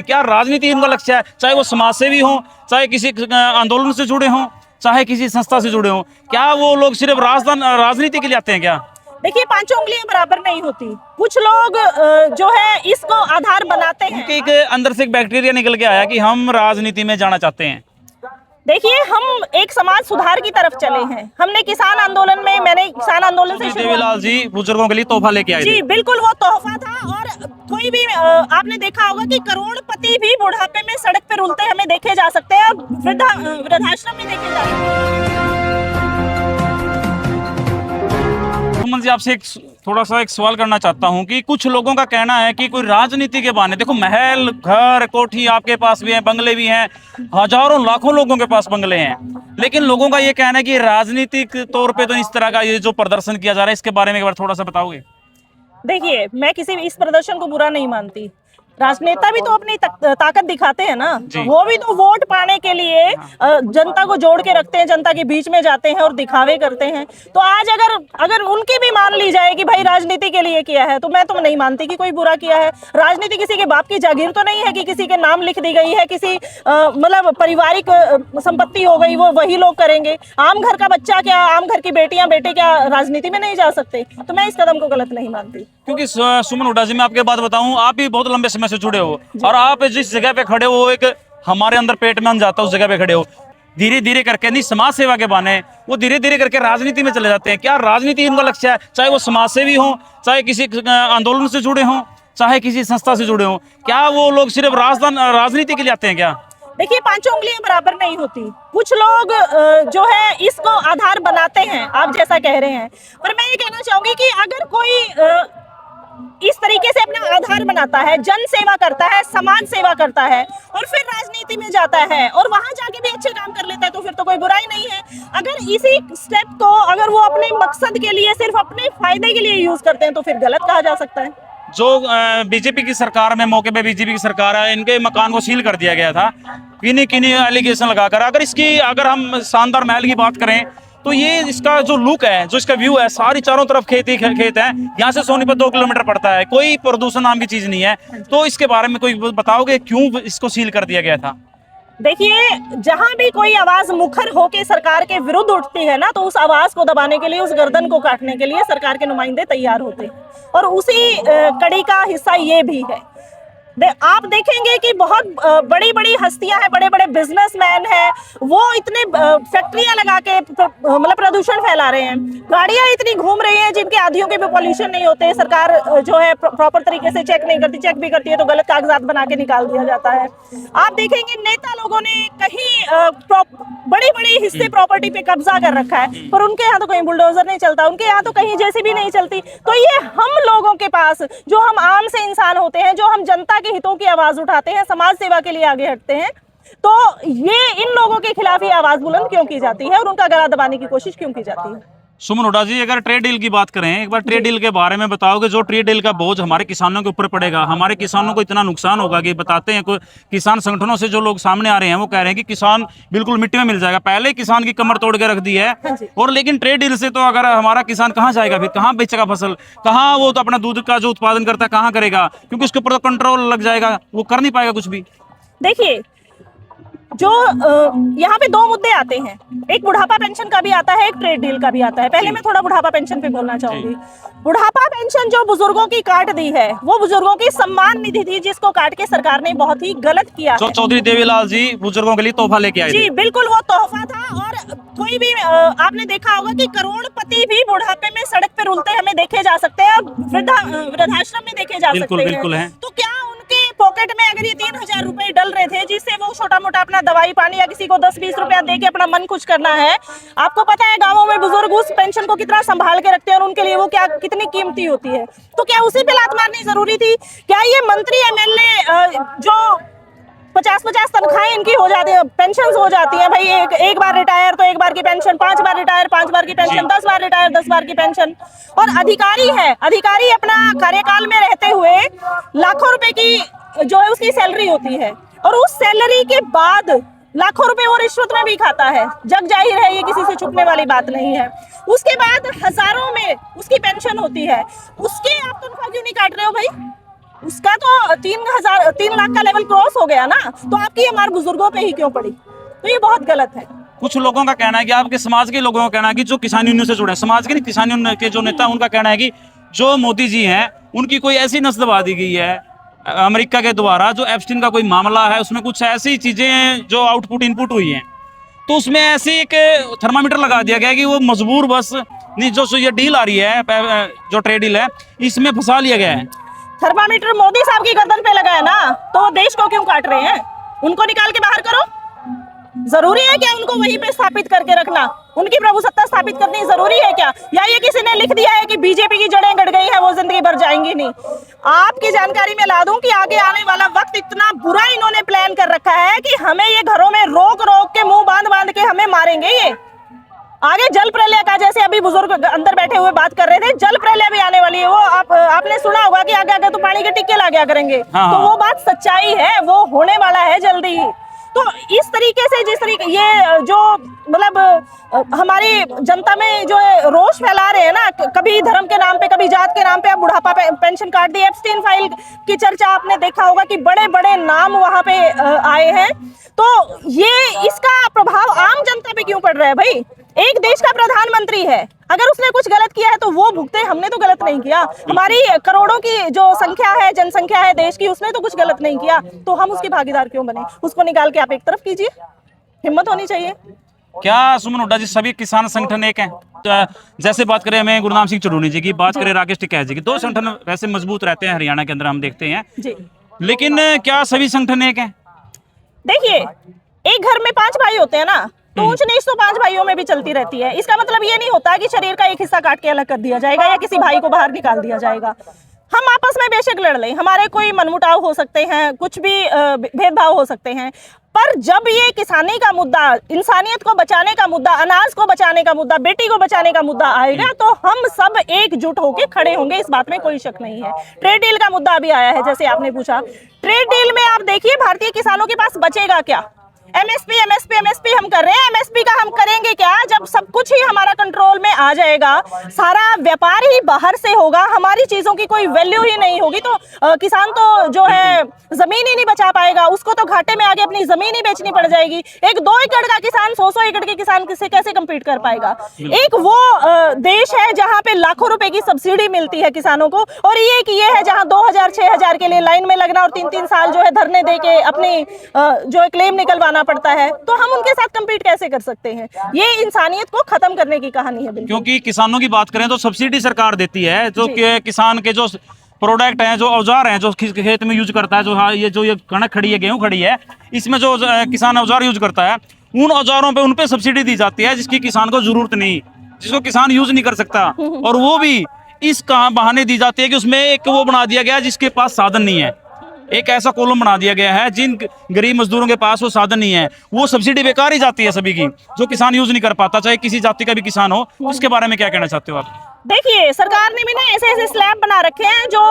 क्या राजनीति इनका लक्ष्य है, चाहे वो समाज सेवी हो, चाहे किसी आंदोलन से जुड़े हों, चाहे किसी संस्था से जुड़े हों, क्या वो लोग सिर्फ राजनीति के लिए आते हैं क्या? देखिए, पांचों उंगलियां बराबर नहीं होती। कुछ लोग जो है इसको आधार बनाते हैं। एक अंदर से एक बैक्टीरिया निकल के आया कि हम राजनीति में जाना चाहते हैं। देखिए, हम एक समाज सुधार की तरफ चले हैं। हमने किसान आंदोलन में, मैंने किसान आंदोलन से देवीलाल जी बुजुर्गों के लिए तोहफा लेके आए जी, बिल्कुल वो तोहफा था। और कोई भी आपने देखा होगा कि करोड़पति भी बुढ़ापे में सड़क पे रुलते हमें देखे जा सकते हैं, और वृद्धाश्रम में देखे जा सकते हैं। सुमन जी, आपसे थोड़ा सा एक सवाल करना चाहता हूं कि कुछ लोगों का कहना है कि कोई राजनीति के बहाने, देखो महल, घर, कोठी आपके पास भी हैं, बंगले भी हैं, हजारों लाखों लोगों के पास बंगले हैं, लेकिन लोगों का ये कहना है कि राजनीतिक तौर पे तो इस तरह का ये जो प्रदर्शन किया जा रहा है, इसके बारे में एक बार थोड़ा सा बताओगे? देखिए, मैं किसी भी इस प्रदर्शन को बुरा नहीं मानती। राजनेता भी तो अपनी ताकत दिखाते हैं ना। वो भी तो वोट पाने के लिए जनता को जोड़ के रखते हैं, जनता के बीच में जाते हैं और दिखावे करते हैं। तो आज अगर उनकी भी मान ली जाए कि भाई राजनीति के लिए किया है, तो मैं तो नहीं मानती कि कोई बुरा किया है। राजनीति किसी के बाप की जागीर तो नहीं है कि किसी के नाम लिख दी गई है, किसी मतलब पारिवारिक संपत्ति हो गई, वो वही लोग करेंगे। आम घर का बच्चा क्या, आम घर की बेटियां बेटे क्या राजनीति में नहीं जा सकते? तो मैं इस कदम को गलत नहीं मानती। क्योंकि सुमन हुड्डा जी, मैं आपके बात बताऊं, आप भी बहुत लंबे समय से जुड़े हो, और आप जिस जगह पे खड़े हो, एक हमारे अंदर पेट में जाता है, उस जगह पे खड़े हो। धीरे धीरे करके, नहीं समाज सेवा के बहाने, वो धीरे धीरे करके राजनीति में चले जाते हैं। क्या राजनीति इनका लक्ष्य है, चाहे वो समाज सेवी हो, चाहे किसी आंदोलन से जुड़े हों, चाहे किसी संस्था से जुड़े हों, क्या वो लोग सिर्फ राजनीति के लिए आते हैं क्या? देखिए, पांचों उंगलियां बराबर नहीं होती। कुछ लोग जो है इसको आधार बनाते हैं, आप जैसा कह रहे हैं। पर मैं ये कहना चाहूंगी कि अगर कोई इस तरीके से अपना आधार बनाता है, जन सेवा करता है, समाज सेवा करता है, और फिर राजनीति में जाता है और वहां जाके भी अच्छे काम कर लेता है, तो फिर तो कोई बुराई नहीं है। अगर इसी स्टेप को अगर वो अपने मकसद के लिए, सिर्फ अपने फायदे के लिए यूज करते हैं, तो फिर गलत कहा जा सकता है। जो बीजेपी की सरकार में, मौके पे बीजेपी की सरकार है, इनके मकान को सील कर दिया गया था किन्हीं एलिगेशन लगाकर। अगर हम शानदार महल की बात करें, तो ये इसका जो लुक है, जो इसका व्यू है, सारी चारों तरफ खेत है। यहाँ से सोनीपत 2 किलोमीटर पड़ता है, कोई प्रदूषण नाम की चीज नहीं है। तो इसके बारे में कोई बताओगे क्यों इसको सील कर दिया गया था? देखिए, जहां भी कोई आवाज मुखर होके सरकार के विरुद्ध उठती है ना, तो उस आवाज को दबाने के लिए, उस गर्दन को काटने के लिए सरकार के नुमाइंदे तैयार होते हैं, और उसी कड़ी का हिस्सा ये भी है। आप देखेंगे कि बहुत बड़ी बड़ी हस्तियां हैं, बड़े बड़े बिजनेसमैन हैं, वो इतने फैक्ट्रियां लगा के मतलब प्रदूषण फैला रहे हैं। गाड़ियां इतनी घूम रही हैं जिनके आधियों के भी पॉल्यूशन नहीं होते। सरकार जो है प्रॉपर तरीके से चेक नहीं करती, चेक भी करती है तो गलत कागजात बना के निकाल दिया जाता है। आप देखेंगे नेता लोगों ने कहीं बड़ी बड़ी हिस्से प्रॉपर्टी पे कब्जा कर रखा है, पर उनके यहाँ तो कहीं बुलडोजर नहीं चलता, उनके यहाँ तो कहीं जेसीबी नहीं चलती। तो ये हम लोगों के पास, जो हम आम से इंसान होते हैं, जो हम जनता के हितों की आवाज उठाते हैं, समाज सेवा के लिए आगे हटते हैं, तो ये इन लोगों के खिलाफ ये आवाज बुलंद क्यों की जाती है और उनका गला दबाने की कोशिश क्यों की जाती है? सुमन हुड्डा जी, अगर ट्रेड डील की बात करें, एक बार ट्रेड डील के बारे में बताओगे। जो ट्रेड डील का बोझ हमारे किसानों के ऊपर पड़ेगा, हमारे किसानों को इतना नुकसान होगा कि बताते हैं, किसान संगठनों से जो लोग सामने आ रहे हैं, वो कह रहे हैं कि किसान बिल्कुल मिट्टी में मिल जाएगा। पहले किसान की कमर तोड़ के रख दी है, और लेकिन ट्रेड डील से तो अगर हमारा किसान कहाँ जाएगा, फिर कहाँ बेचेगा फसल, कहाँ वो तो अपना दूध का जो उत्पादन करता है कहाँ करेगा, क्योंकि उसके ऊपर तो कंट्रोल लग जाएगा, वो कर नहीं पाएगा कुछ भी। देखिए, जो यहाँ पे 2 मुद्दे आते हैं, एक बुढ़ापा पेंशन का भी आता है, एक ट्रेड डील का भी आता है। पहले मैं थोड़ा बुढ़ापा पेंशन पे बोलना चाहूंगी। बुढ़ापा पेंशन जो बुजुर्गों की काट दी है, वो बुजुर्गों की सम्मान निधि थी, जिसको काट के सरकार ने बहुत ही गलत किया। चौधरी देवीलाल जी बुजुर्गों के लिए तोहफा लेके आए जी, बिल्कुल वो तोहफा था। और कोई भी आपने देखा होगा कि करोड़पति भी बुढ़ापे में सड़क पे रुलते हमें देखे जा सकते हैं, और वृद्धाश्रम में देखे जा सकते हैं। बिल्कुल है। तो क्या उनके पॉकेट में अगर ये 3000 रुपए डल रहे थे, जिससे वो छोटा मोटा अपना दवाई पानी या किसी को 10-20 रुपया दे के अपना मन खुश करना है, आपको पता है गांवों में बुजुर्ग उस पेंशन को कितना संभाल के रखते हैं, और उनके लिए वो क्या कितनी कीमती होती है। तो क्या उसी पे लात मारनी जरूरी थी? क्या ये मंत्री एमएलए जो 50-50 तनख्वाहें इनकी हो जाती है, पेंशन हो जाती है, भाई एक बार रिटायर तो एक बार की पेंशन, 5 बार रिटायर 5 बार की पेंशन, 10 बार रिटायर 10 बार की पेंशन। और अधिकारी है, अधिकारी अपना कार्यकाल में रहते हुए लाखों रुपए की जो है उसकी सैलरी होती है, और उस सैलरी के बाद लाखों रुपए वो रिश्वत में भी खाता है। जग जाहिर है, ये किसी से छुपने वाली बात नहीं है। उसके बाद हजारों में उसकी पेंशन होती है, उसके आप तनख्वाह क्यों नहीं काट रहे हो भाई? उसका तो 3 लाख का लेवल क्रॉस हो गया ना, तो आपकी हमारे बुजुर्गों पे ही क्यों पड़ी? तो ये बहुत गलत है। कुछ लोगों का कहना है कि आपके समाज के लोगों का कहना है कि जो किसान यूनियन से जुड़े हैं, समाज के नहीं किसान यूनियन के जो नेता, उनका कहना है कि जो मोदी जी हैं उनकी कोई ऐसी नस दबा दी गई है अमेरिका के द्वारा, जो एप्स्टीन का कोई मामला है उसमें कुछ ऐसी चीजें हैं जो आउटपुट इनपुट हुई हैं, तो उसमें ऐसे एक थर्मामीटर लगा दिया गया है कि वो मजबूर बस नहीं, जो ये डील आ रही है, जो ट्रेड डील है, इसमें फंसा लिया गया है। थर्मामीटर मोदी साहब की गर्दन पे लगा है ना, तो वो देश को क्यों काट रहे हैं? उनको निकाल के बाहर करो। जरूरी है क्या उनको वहीं पे स्थापित करके रखना? उनकी प्रभुसत्ता स्थापित करनी जरूरी है क्या? या ये किसी ने लिख दिया है कि बीजेपी की जड़ें गड़ गई है, वो जिंदगी भर जाएंगी नहीं? आपकी जानकारी में ला दूं कि आगे आने वाला वक्त इतना बुरा इन्होंने प्लान कर रखा है कि हमें ये घरों में रोक रोक के मुंह बांध बांध के हमें मारेंगे। ये आगे जल प्रलय का, जैसे अभी बुजुर्ग अंदर बैठे हुए बात कर रहे थे, जल प्रलय भी आने वाली है। वो आपने सुना होगा कि आगे आगे तो पानी के टिक्के ला गया करेंगे। तो वो बात सच्चाई है, वो होने वाला है जल्दी ही। तो इस तरीके से, जिस तरीके ये जो मतलब हमारी जनता में जो रोष फैला रहे हैं ना, कभी धर्म के नाम पे, कभी जात के नाम पे, अब बुढ़ापा पेंशन काट दी, एप्स्टीन फाइल की चर्चा आपने देखा होगा कि बड़े बड़े नाम वहां पे आए हैं। तो ये इसका प्रभाव आम जनता पे क्यों पड़ रहा है भाई? एक देश का प्रधानमंत्री है, अगर उसने कुछ गलत किया है तो वो भुगते, हमने तो गलत नहीं किया। हमारी करोड़ों की जो संख्या है, जनसंख्या है देश की, उसने तो कुछ गलत नहीं किया, तो हम उसके भागीदार क्यों बने? उसको निकाल के आप एक तरफ कीजिए, हिम्मत होनी चाहिए। क्या सुमन हुड्डा जी, सभी किसान संगठन एक हैं? जैसे बात करें हमें गुरनाम सिंह चढ़ूनी जी की, बात करें राकेश टिकैत जी की, दो संगठन वैसे मजबूत रहते हैं हरियाणा के अंदर, हम देखते हैं जी। लेकिन क्या सभी संगठन एक हैं? देखिए, एक घर में 5 भाई होते हैं ना, तो ऊंच नीच तो 5 भाइयों में भी चलती रहती है। इसका मतलब ये नहीं होता कि शरीर का एक हिस्सा काट के अलग कर दिया जाएगा या किसी भाई को बाहर निकाल दिया जाएगा। हम आपस में बेशक लड़ लें, हमारे कोई मनमुटाव हो सकते हैं, कुछ भी भेदभाव हो सकते हैं, पर जब ये किसानी का मुद्दा, इंसानियत को बचाने का मुद्दा, अनाज को बचाने का मुद्दा, बेटी को बचाने का मुद्दा आएगा, तो हम सब एकजुट होकर खड़े होंगे, इस बात में कोई शक नहीं है। ट्रेड डील का मुद्दा अभी आया है, जैसे आपने पूछा, ट्रेड डील में आप देखिए भारतीय किसानों के पास बचेगा क्या? एमएसपी एमएसपी एमएसपी हम कर रहे हैं, एमएसपी का हम करेंगे क्या जब सब कुछ ही हमारा कंट्रोल में आ जाएगा, सारा व्यापार ही बाहर से होगा, हमारी चीजों की कोई वैल्यू ही नहीं होगी, तो किसान तो जो है जमीन ही नहीं बचा पाएगा, उसको तो घाटे में आगे अपनी जमीन ही बेचनी पड़ जाएगी। एक 2 एकड़ का किसान 100 एकड़ के किसान से कैसे कम्पीट कर पाएगा? एक वो देश है जहाँ पे लाखों रुपए की सब्सिडी मिलती है किसानों को, और ये है जहाँ 2000 6000 के लिए लाइन में लगना और 3-3 साल जो है धरने दे के अपनी जो क्लेम निकलवाना पड़ता है। तो हम उनके साथ कम्पीट कैसे कर सकते हैं? ये इंसानियत को खत्म करने की कहानी है बिल्कुल। क्योंकि किसानों की बात करें तो सब्सिडी सरकार देती है, जो कि किसान के जो प्रोडक्ट हैं, जो औजार हैं, जो खेत में यूज करता है, जो ये कणक खड़ी है, गेहूं खड़ी है, इसमें जो किसान औजार यूज करता है, उन औजारों पे उन पे सब्सिडी दी जाती है जिसकी किसान को जरूरत नहीं, जिसको किसान यूज नहीं कर सकता, और वो भी इस बहाने दी जाती है कि उसमें एक वो बना दिया गया जिसके पास साधन नहीं है, एक ऐसा कॉलम बना दिया गया है जिन गरीब मजदूरों के पास वो साधन नहीं है, वो सब्सिडी बेकार ही जाती है सभी की, जो किसान यूज नहीं कर पाता, चाहे किसी जाति का भी किसान हो। उसके बारे में क्या कहना चाहते हो आप? देखिए, सरकार ने भी ना ऐसे स्लैब बना रखे हैं जो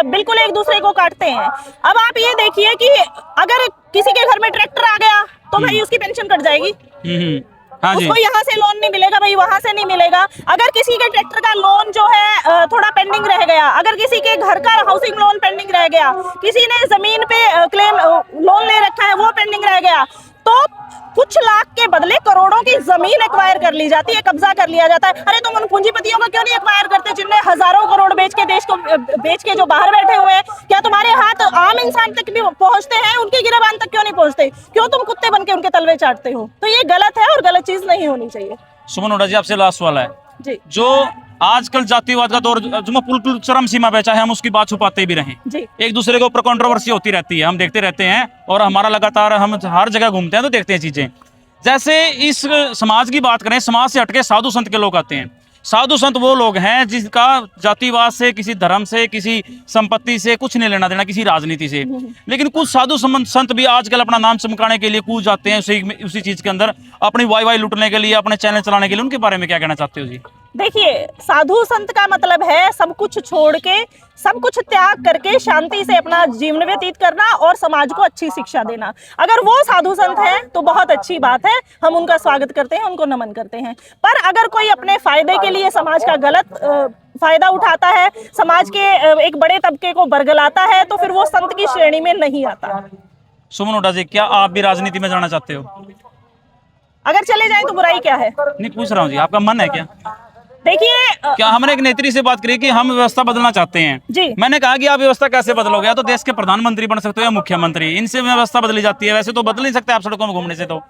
बिल्कुल एक दूसरे को काटते हैं। अब आप ये देखिए कि अगर किसी के घर में ट्रैक्टर आ गया तो भाई उसकी पेंशन कट जाएगी, हाँ जी। उसको यहाँ से लोन नहीं मिलेगा भाई, वहां से नहीं मिलेगा। अगर किसी के ट्रैक्टर का लोन जो है थोड़ा पेंडिंग रह गया, अगर किसी के घर का हाउसिंग लोन पेंडिंग रह गया, किसी ने जमीन पे क्लेम लोन ले रखा है वो पेंडिंग रह गया, तो कुछ लाख के बदले करोड़ों की जमीन एक्वायर कर ली जाती है, कब्जा कर लिया जाता है। अरे तुम उन पूंजीपतियों का क्यों नहीं एक्वायर करते जिनने हजारों करोड़ बेच के देश को बेच के जो बाहर बैठे हुए हैं? क्या तुम्हारे हाथ आम इंसान तक भी पहुंचते हैं? उनकी गिरबान तक क्यों नहीं पहुंचते? क्यों तुम कुत्ते बन के उनके तलवे चाटते हो? तो ये गलत है और गलत चीज नहीं होनी चाहिए। सुमन हुड्डा जी, आपसे लास्ट वाला है जी। जो आजकल जातिवाद का दौर जो पुल चरम सीमा पे, चाहे हम उसकी बात छुपाते भी रहें, एक दूसरे के ऊपर कंट्रोवर्सी होती रहती है, हम देखते रहते हैं, और हमारा लगातार हम हर जगह घूमते हैं तो देखते हैं चीजें। जैसे इस समाज की बात करें, समाज से हटके साधु संत के लोग आते हैं। साधु संत वो लोग हैं जिसका जातिवाद से, किसी धर्म से, किसी संपत्ति से कुछ नहीं लेना देना, किसी राजनीति से। लेकिन कुछ साधु संत भी आजकल अपना नाम चमकाने के लिए कूद जाते हैं उसी चीज के अंदर, अपनी वाई लुटने के लिए, अपने चैनल चलाने के लिए। उनके बारे में क्या कहना चाहते हो जी? देखिए, साधु संत का मतलब है सब कुछ छोड़ के, सब कुछ त्याग करके शांति से अपना जीवन व्यतीत करना और समाज को अच्छी शिक्षा देना। अगर वो साधु संत हैं तो बहुत अच्छी बात है, हम उनका स्वागत करते हैं, उनको नमन करते हैं। पर अगर कोई अपने फायदे के लिए समाज का गलत फायदा उठाता है, समाज के एक बड़े तबके को बरगलाता है, तो फिर वो संत की श्रेणी में नहीं आता। सुमन हुड्डा जी, क्या आप भी राजनीति में जाना चाहते हो? अगर चले जाएं तो बुराई क्या है? नहीं, पूछ रहा हूँ जी, आपका मन है क्या? देखिए क्या हमने एक नेत्री से बात करी कि हम व्यवस्था बदलना चाहते हैं जी। मैंने कहा कि आप व्यवस्था कैसे बदलोगे? या तो देश के प्रधानमंत्री बन सकते हो या मुख्यमंत्री, इनसे व्यवस्था बदली जाती है, वैसे तो बदल नहीं सकते आप सड़कों में घूमने से। तो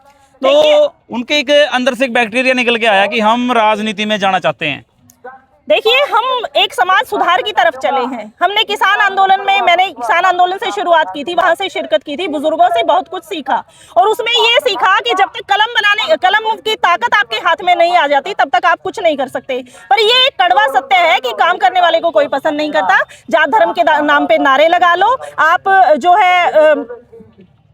उनके एक अंदर से एक बैक्टीरिया निकल के आया कि हम राजनीति में जाना चाहते हैं। देखिए, हम एक समाज सुधार की तरफ चले हैं। हमने किसान आंदोलन में, मैंने किसान आंदोलन से शुरुआत की थी, वहां से शिरकत की थी, बुजुर्गों से बहुत कुछ सीखा, और उसमें ये सीखा कि जब तक कलम की ताकत आपके हाथ में नहीं आ जाती तब तक आप कुछ नहीं कर सकते। पर ये एक कड़वा सत्य है कि काम करने वाले को कोई पसंद नहीं करता। जात धर्म के नाम पे नारे लगा लो आप, जो है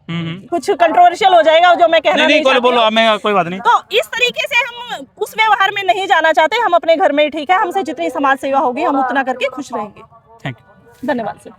कुछ कंट्रोवर्शियल हो जाएगा जो मैं कहना नहीं चाहती। बोलो, मैं कोई बात नहीं। तो इस तरीके से हम उस व्यवहार में नहीं जाना चाहते। हम अपने घर में ठीक है, हमसे जितनी समाज सेवा होगी हम उतना करके खुश रहेंगे। Thank you. धन्यवाद सर।